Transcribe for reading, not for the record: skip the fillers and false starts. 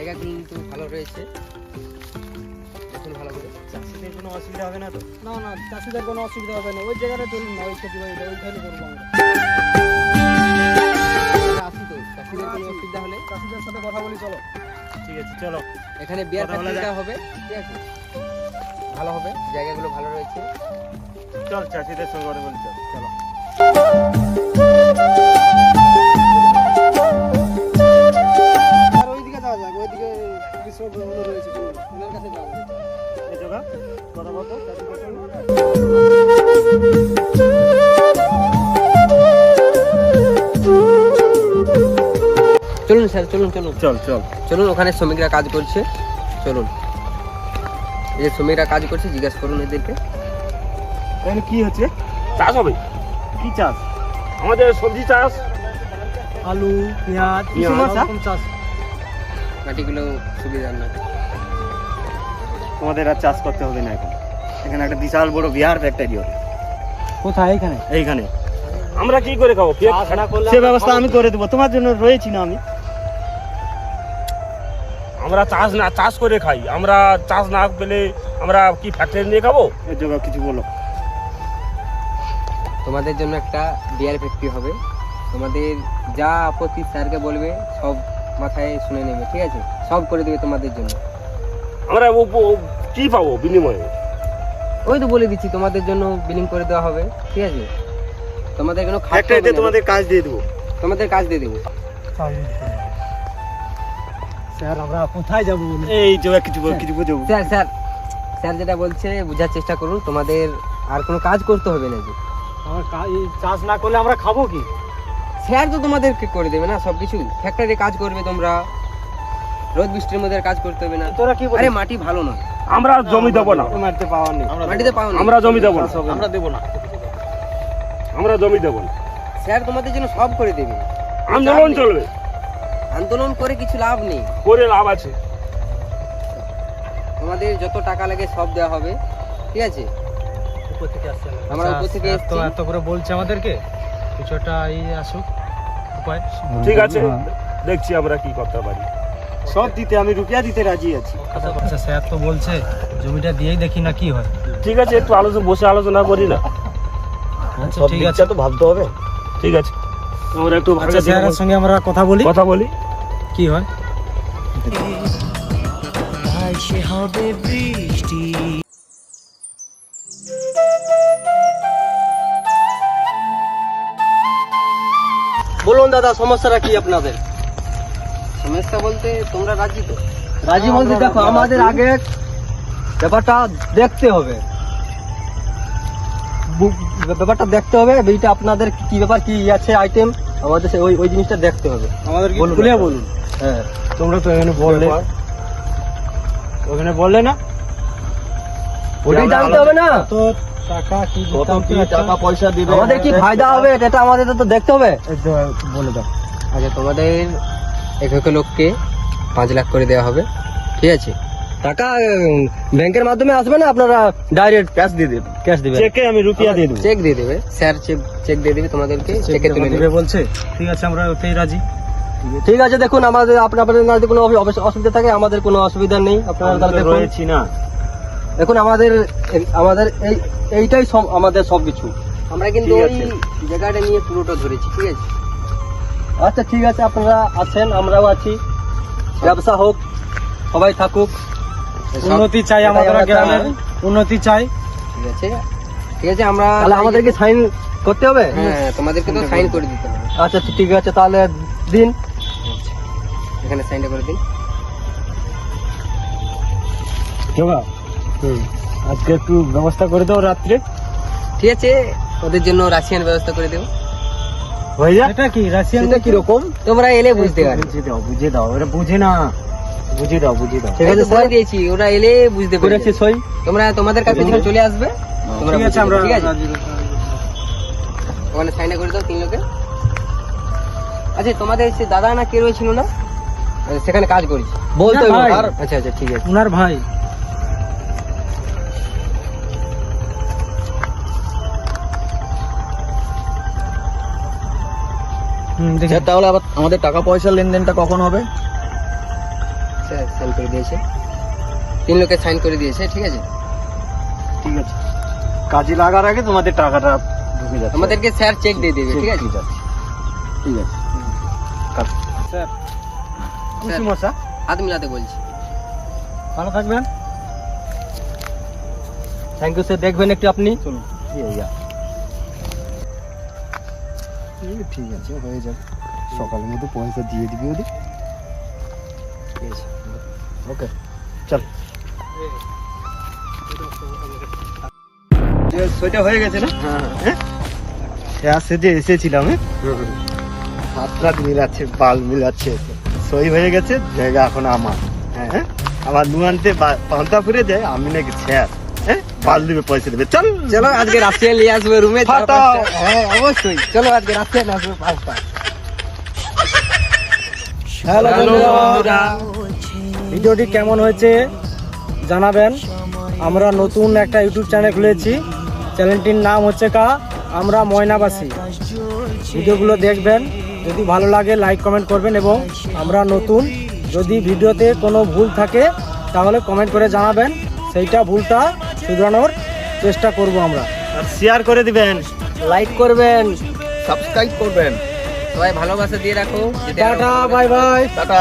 জায়গা কিন্তু ভালো রয়েছে, দেখুন ভালো করে। চাষিদের কোনো অসুবিধা হবে না তো? না না, চাষিদের কোনো অসুবিধা হবে না, ওই জায়গাটা চলুন না, ওই খেতে বাড়িটা ওইখানে করবো আমরা। আসি তো, চাষিদের কোনো অসুবিধা হলে চাষিদের সাথে কথা বলি, চলো। ঠিক আছে চলো। এখানে বিয়ার কথা বলা ফ্যাক্টরিটা যাক। হবে, ঠিক আছে, ভালো হবে, জায়গাগুলো ভালো রয়েছে। চল চাষিদের সঙ্গে কথা বলি, চল চলো। আর ওইদিকে যাওয়া যাক, ওইদিকে কৃষক বন্ধু রয়েছে, চলুন, ওনার কাছে যাওয়া যাক। এই জায়গা কথা বলতো চাষিদের সঙ্গে। চলুন স্যার, চলুন চলুন চল চল। চলুন, ওখানে শ্রমিকরা কাজ করছে, চলুন। এই যে শ্রমিকরা কাজ করছে, জিজ্ঞাসা করুন এদেরকে। তাহলে কি হচ্ছে? চাষ হবে? কি চাষ? আমাদের সবজি চাষ, আলু, পেঁয়াজ, পেঁয়াজ, এরকম চাষ। মাটিগুলো সুবিধার না। তোমাদের আর চাষ করতে হবে না এখন। এখানে একটা বিশাল বড় বিহার ফ্যাক্টরি হবে কোথায়? এখানে? এইখানে। আমরা কি করে খাবো? চাষ না করলে সে আমরা ব্যবস্থা খাবো আমি কি? করে দেবো, তোমার জন্য রয়েছি না আমি। আমরা চাষ করে খাই, আমরা চাষ না পেলে আমরা কি ফ্যাক্টরি নিয়ে খাবো? এই জায়গা কিছু বলো। তোমাদের জন্য একটা বিয়ার ফ্যাক্টরি হবে, তোমাদের যা আপত্তি স্যারকে বলবে সব মাথায় শুনে নেবে, ঠিক আছে, সব করে দেবে তোমাদের জন্য। আমরা কি পাবো বিনিময়ে? ওই তো বলে দিচ্ছি, তোমাদের জন্য বিলিং করে দেওয়া হবে, ঠিক আছে, তোমাদের কোনো খাটতে হবে ফ্যাক্টরিতে না, তোমাদের কাজ দিয়ে দেবো। তোমাদের কাজ দিয়ে দেবো। স্যার, আমরা কোথায় যাবো? এই জায়গা কিছু বল, কিছু বুঝো। স্যার স্যার স্যার যেটা বলছে বোঝার চেষ্টা করুন, তোমাদের আর কোনো কাজ করতে হবে না। যে আমরা চাষ না করলে আমরা খাবো কি? স্যার তো তোমাদেরকে করে দেবে না সব কিছু, ফ্যাক্টরি কাজ করবে তোমরা, রোদ বৃষ্টির মধ্যে আর কাজ করতে হবে না। তোরা কি বলিস? আরে মাটি ভালো না, আমরা জমি দেবো না, মাটিতে পাওয়ার নেই। মাটিতে পাও না। আমরা জমি দেবো না, আমরা দেবো না। আমরা জমি দেবো না। স্যার তোমাদের জন্য সব করে দেবে, আন্দোলন চলবে, আন্দোলন করে কিছু লাভ নেই, করে লাভ আছে। তোমাদের যত টাকা লাগে সব দেওয়া হবে, ঠিক আছে। উপর থেকে আসছে না। আমরা উপর থেকে এত এসেছি। এত করে বলছে আমাদেরকে, কিছু একটা এই আসুক উপায়। ঠিক আছে, দেখছি আমরা কি করতে পারি। সব দিতে আমি রুপিয়া দিতে রাজি আছি। আচ্ছা স্যার তো বলছে, জমিটা দিয়েই দেখি না কি হয়। ঠিক আছে, একটু বসে আলোচনা করি না। আচ্ছা সব ঠিক দিকটা আছে। তো ভাবতে হবে। ঠিক আছে, আমরা একটু আচ্ছা স্যারের সঙ্গে আমরা কথা বলি, কথা বলি। কি হয়। বলুন দাদা, সমস্যাটা কি আপনাদের? সমস্যা বলতে তোমরা রাজি তো? রাজি বলতে দেখো, আমাদের আগে ব্যাপারটা দেখতে হবে, ব্যাপারটা দেখতে হবে, এইটা আপনাদের কি ব্যাপার, কি আছে আইটেম, আমাদের ওই জিনিসটা দেখতে হবে। আমাদের কি বলুন খুলে দাদা। বলুন। হ্যাঁ, তোমরা তো এখানে বললে, ওখানে বললে না ওটাই জানতে হবে না, তো টাকা কি কত দিতাম, কি কি টাকা পয়সা দিবে, আমাদের কি ফায়দা হবে, এটা আমাদের তো দেখতে হবে। বলে দাও। আচ্ছা, তোমাদের এক লোককে 5 লাখ করে দেওয়া হবে, ঠিক আছে। টাকা ব্যাংকের মাধ্যমে আসবে না, আপনারা ডাইরেক্ট ক্যাশ দিয়ে দেবেন? ক্যাশ দিবেন? চেকে আমি রুপিয়া দিয়ে দেবো। চেক দিয়ে দেবে স্যার, চেক দিয়ে দেবে তোমাদেরকে, চেকে তুলে দিবে নেবে। বলছে, ঠিক আছে আমরা ওতেই রাজি। ঠিক আছে, দেখুন আমাদের আপনাদের যদি কোনো অসুবিধা থাকে, আমাদের কোনো অসুবিধা নেই, আপনারা তাহলে দেখুন। রয়েছি না, দেখুন আমাদের এইটাই আমাদের সবকিছু। আমরা কিন্তু ঠিক ওই আছে। জায়গাটা নিয়ে পুরোটা ধরেছি, ঠিক আছে। আচ্ছা ঠিক আছে, আপনারা আছেন, আমরাও আছি, ব্যবসা হোক, সবাই থাকুক। উন্নতি চাই, এটাই আমাদের আমরা গ্রামের চাই। উন্নতি চাই। ঠিক আছে, ঠিক আছে, আমরা তাহলে আমাদেরকে সাইন করতে হবে? হ্যাঁ, তোমাদেরকে তো সাইন করে দিতে হবে। আচ্ছা ঠিক আছে, তাহলে দিন। এখানে সাইনটা করে দিন। আজকে একটু ব্যবস্থা করে দাও রাত্রে। ঠিক আছে, ওদের জন্য রাশিয়ান ব্যবস্থা করে দেবো। হয়ে যায়। এটা কি রাশিয়ান? সেটা কিরকম? তোমরা এলে বুঝতে পারবে। বুঝে দাও, এটা বুঝে না, বুঝে দাও। ঠিক এই আছে তো বলে দিয়েছি, ওরা এলে বুঝতে পারবে। করেছি সই। তোমরা তোমাদের কাছে যখন চলে আসবে তোমরা ঠিক আছে, বুঝে আমরা যাবে, ঠিক আছে। রাজি। ওখানে সাইনটা করে দাও 3 লোকে। আচ্ছা, তোমাদের সে দাদা না কে রয়েছিল না, সেখানে কাজ করেছি বলতে না, হবে। ভাই। আর আচ্ছা আচ্ছা, ঠিক আছে। উনার ভাই। দেখি। তাহলে আবার আমাদের টাকা পয়সার লেনদেনটা কখন হবে? স্যার সাইন করে দিয়েছে, 3 লোকে সাইন করে দিয়েছে, ঠিক আছে। ঠিক আছে, কাজে লাগার আগে তোমাদের টাকাটা ঢুকে যাচ্ছে। আমাদেরকে স্যার চেক দিয়ে দেবে, ঠিক আছে। ঠিক আছে, ঠিক আছে। স্যার খুশি মশা, হাত মিলাতে বলছি। ভালো থাকবেন। Thank you sir. দেখবেন একটু আপনি। চলুন। ঠিক আছে, হয়ে যাবে, সকালের মধ্যে পয়সা দিয়ে দিবি ওদের। ঠিক আছে। ওকে, চল। সেটা হয়ে গেছে না? হ্যাঁ হ্যাঁ, সেজে এসেছিলাম। হাত রাত মিলাচ্ছে, বাল মিলাচ্ছে, সই হয়ে গেছে, জায়গা এখন আমার। হ্যাঁ, আমার নুয়ানতে পান্তা ফুরে যায়, আমি নাকি স্যার। হ্যাঁ, বাল দিবে, পয়সা দেবে। চল চলো আজকে রাত্রে নিয়ে আসবে রুমে। ফাটাও। হ্যাঁ অবশ্যই, চলো আজকে রাত্রে নিয়ে আসবে 5টা। হ্যালো বন্ধুরা, ভিডিওটি কেমন হয়েছে জানাবেন। আমরা নতুন একটা ইউটিউব চ্যানেল খুলেছি, চ্যানেলটির নাম হচ্ছে আমরা ময়নাবাসী। ভিডিওগুলো দেখবেন, যদি ভালো লাগে লাইক কমেন্ট করবেন, এবং আমরা নতুন, যদি ভিডিওতে কোনো ভুল থাকে তাহলে কমেন্ট করে জানাবেন, সেইটা ভুলটা শুধরানোর চেষ্টা করব আমরা। আর শেয়ার করে দিবেন, লাইক করবেন, সাবস্ক্রাইব করবেন। সবাই ভালোবাসা দিয়ে রাখো। Tata, bye bye, tata.